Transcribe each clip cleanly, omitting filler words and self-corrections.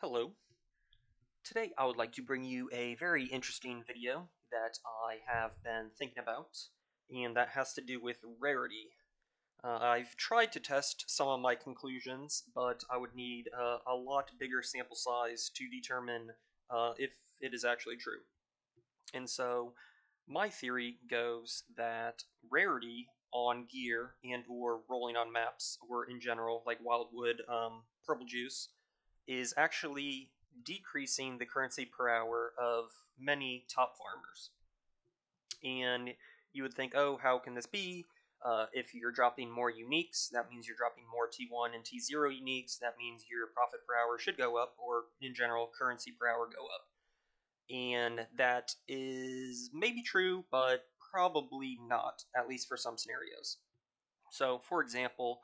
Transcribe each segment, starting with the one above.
Hello. Today I would like to bring you a very interesting video that I have been thinking about, and that has to do with Rarity. I've tried to test some of my conclusions, but I would need a lot bigger sample size to determine if it is actually true. And so my theory goes that Rarity on gear and or rolling on maps, or in general, like Wildwood, Purple Juice, is actually decreasing the currency per hour of many top farmers. And you would think, oh, how can this be? If you're dropping more uniques, that means you're dropping more T1 and T0 uniques. That means your profit per hour should go up, or in general, currency per hour go up. And that is maybe true, but probably not, at least for some scenarios. So, for example,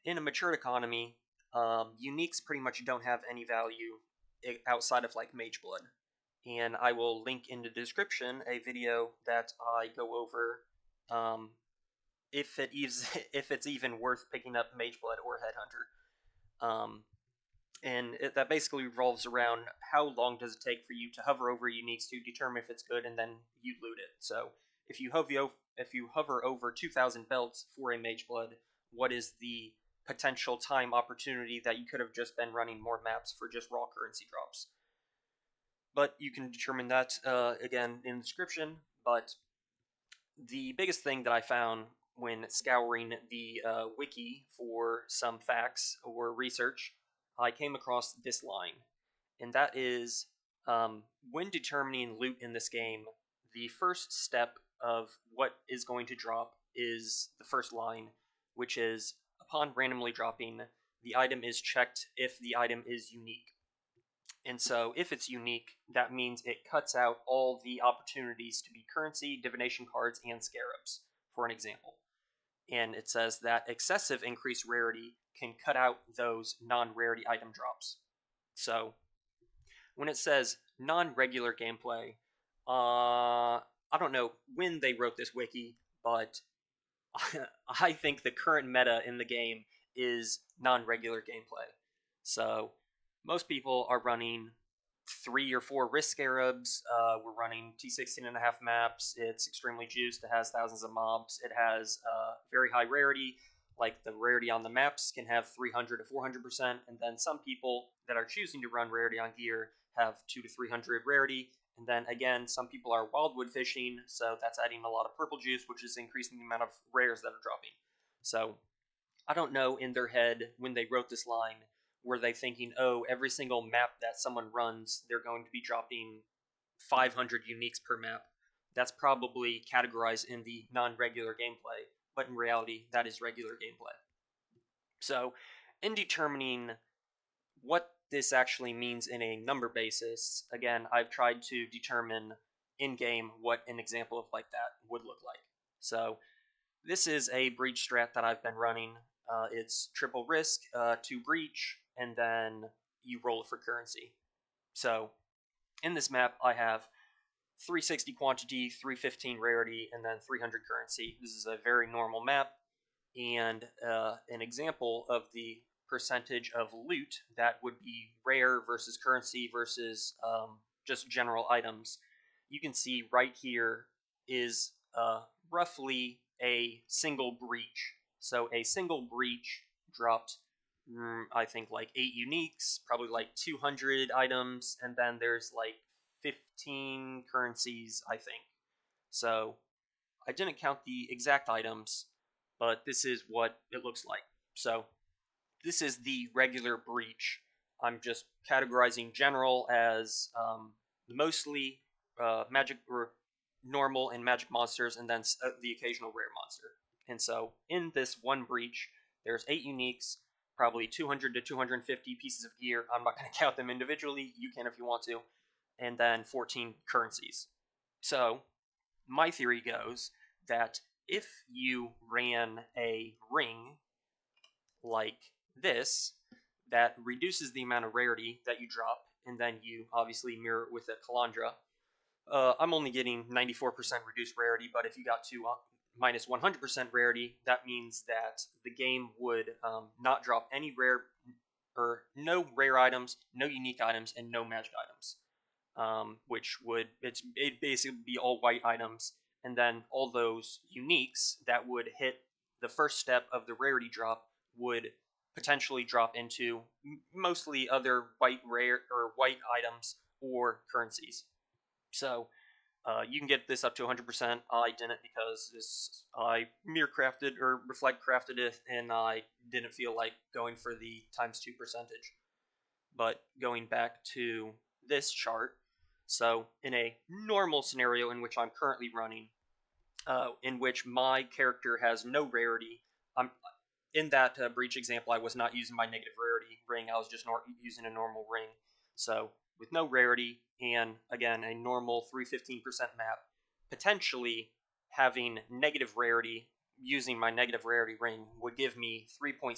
in a matured economy, uniques pretty much don't have any value outside of like Mage Blood. And I will link in the description a video that I go over if it is if it's even worth picking up Mage Blood or Headhunter. That basically revolves around how long does it take for you to hover over uniques to determine if it's good, and then you loot it. So if you hover over 2,000 belts for a Mage Blood, what is the potential time opportunity that you could have just been running more maps for just raw currency drops? But you can determine that again in the description. But the biggest thing that I found when scouring the wiki for some facts or research, I came across this line, and that is when determining loot in this game, the first step of what is going to drop is the first line, which is upon randomly dropping, the item is checked if the item is unique. And so if it's unique, that means it cuts out all the opportunities to be currency, divination cards, and scarabs, for an example. And it says that excessive increased rarity can cut out those non-rarity item drops. So when it says non-regular gameplay, I don't know when they wrote this wiki, but I think the current meta in the game is non-regular gameplay. So most people are running 3 or 4 risk scarabs. We're running T16.5 maps. It's extremely juiced. It has thousands of mobs. It has very high rarity. Like the rarity on the maps can have 300 to 400%, and then some people that are choosing to run rarity on gear have 2 to 300 rarity. And then again, some people are wildwood fishing, so that's adding a lot of purple juice, which is increasing the amount of rares that are dropping. So I don't know in their head when they wrote this line, were they thinking, oh, every single map that someone runs, they're going to be dropping 500 uniques per map? That's probably categorized in the non-regular gameplay, but in reality, that is regular gameplay. So, in determining what this actually means in a number basis, again, I've tried to determine in-game what an example of like that would look like. So, this is a breach strat that I've been running. It's triple risk, 2 breach, and then you roll it for currency. So in this map, I have 360 quantity, 315 rarity, and then 300 currency. This is a very normal map, and an example of the percentage of loot that would be rare versus currency versus just general items. You can see right here is roughly a single breach. So a single breach dropped, I think, like 8 uniques, probably like 200 items, and then there's like 15 currencies, I think. So I didn't count the exact items, but this is what it looks like. So this is the regular breach. I'm just categorizing general as mostly magic or normal and magic monsters, and then the occasional rare monster. And so in this one breach, there's 8 uniques, probably 200 to 250 pieces of gear. I'm not going to count them individually. You can if you want to. And then 14 currencies. So my theory goes that if you ran a ring like this, that reduces the amount of rarity that you drop, and then you obviously mirror it with a Calandra. I'm only getting 94% reduced rarity, but if you got to minus 100% rarity, that means that the game would not drop any rare, or no rare items, no unique items, and no magic items. Which would it basically be all white items, and then all those uniques that would hit the first step of the rarity drop would potentially drop into mostly other white rare or white items or currencies. So you can get this up to 100%. I didn't because I mirror crafted or reflect crafted it, and I didn't feel like going for the ×2 percentage. But going back to this chart, so in a normal scenario in which I'm currently running, in which my character has no rarity, I'm in that breach example. I was not using my negative rarity ring. I was just using a normal ring. So with no rarity and again a normal 315% map, potentially having negative rarity using my negative rarity ring would give me 3.6%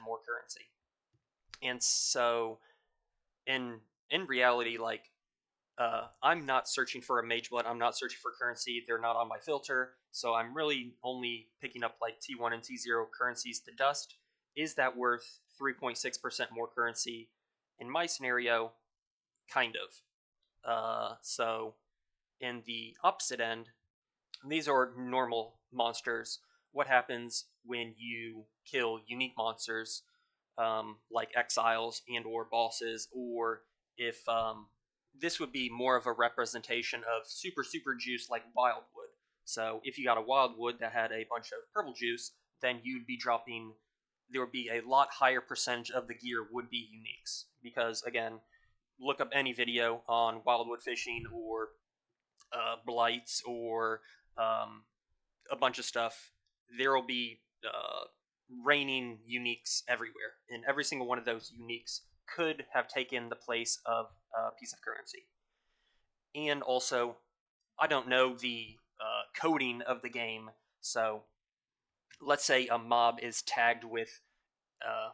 more currency. And so in reality, like I'm not searching for a mage blood. I'm not searching for currency. They're not on my filter. So I'm really only picking up like T1 and T0 currencies to dust. Is that worth 3.6% more currency? In my scenario, kind of. So in the opposite end, these are normal monsters. What happens when you kill unique monsters like exiles and or bosses, or if this would be more of a representation of super juice like Wildwood. So if you got a Wildwood that had a bunch of purple juice, then you'd be dropping. There would be a lot higher percentage of the gear would be uniques because again, look up any video on Wildwood fishing or blights or um, a bunch of stuff. There will be raining uniques everywhere, and every single one of those uniques could have taken the place of a piece of currency. And also, I don't know the coding of the game, so let's say a mob is tagged with. Uh,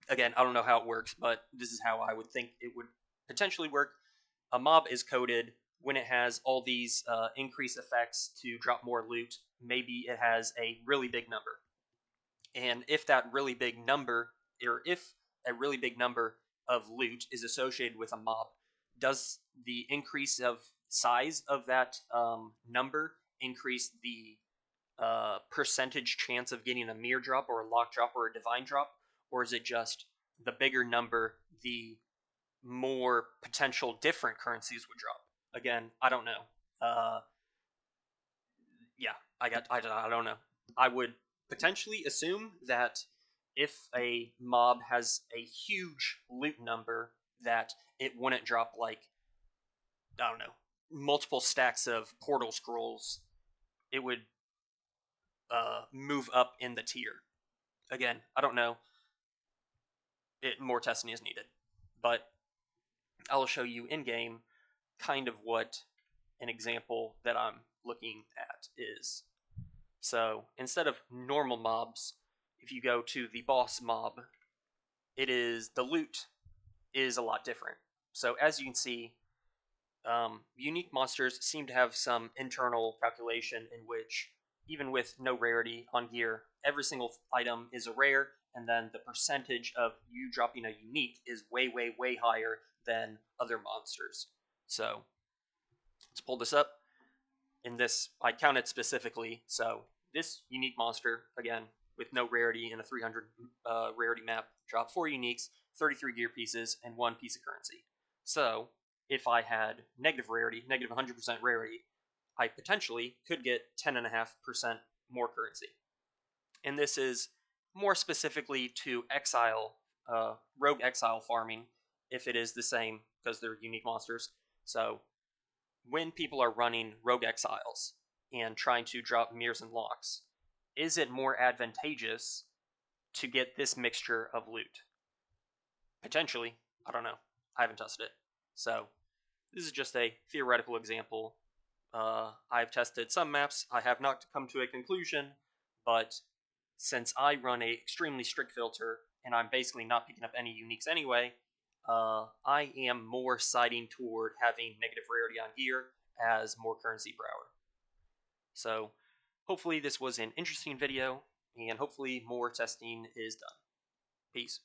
Again, I don't know how it works, but this is how I would think it would potentially work. A mob is coded when it has all these increased effects to drop more loot. Maybe it has a really big number. And if that really big number, or if a really big number of loot is associated with a mob, does the increase of size of that number increase the percentage chance of getting a mirror drop or a lock drop or a divine drop? Or is it just the bigger number, the more potential different currencies would drop? Again, I don't know. Yeah, I don't know. I would potentially assume that if a mob has a huge loot number, that it wouldn't drop like I don't know multiple stacks of portal scrolls. It would move up in the tier. Again, I don't know. More testing is needed, but I'll show you in game kind of what an example that I'm looking at is. So instead of normal mobs, if you go to the boss mob, the loot is a lot different. So as you can see, unique monsters seem to have some internal calculation in which, even with no rarity on gear, every single item is a rare, and then the percentage of you dropping a unique is way higher than other monsters. So let's pull this up. In this, I counted specifically. So this unique monster, again, with no rarity in a 300 rarity map, dropped 4 uniques, 33 gear pieces, and 1 piece of currency. So if I had negative rarity, negative 100% rarity, I potentially could get 10.5% more currency. And this is more specifically to exile, rogue exile farming, if it is the same, because they're unique monsters. So when people are running rogue exiles and trying to drop mirrors and locks, is it more advantageous to get this mixture of loot? Potentially. I don't know. I haven't tested it. So this is just a theoretical example. I've tested some maps. I have not come to a conclusion, but since I run a extremely strict filter and I'm basically not picking up any uniques anyway, I am more siding toward having negative rarity on gear as more currency per hour. So hopefully this was an interesting video, and hopefully more testing is done. Peace.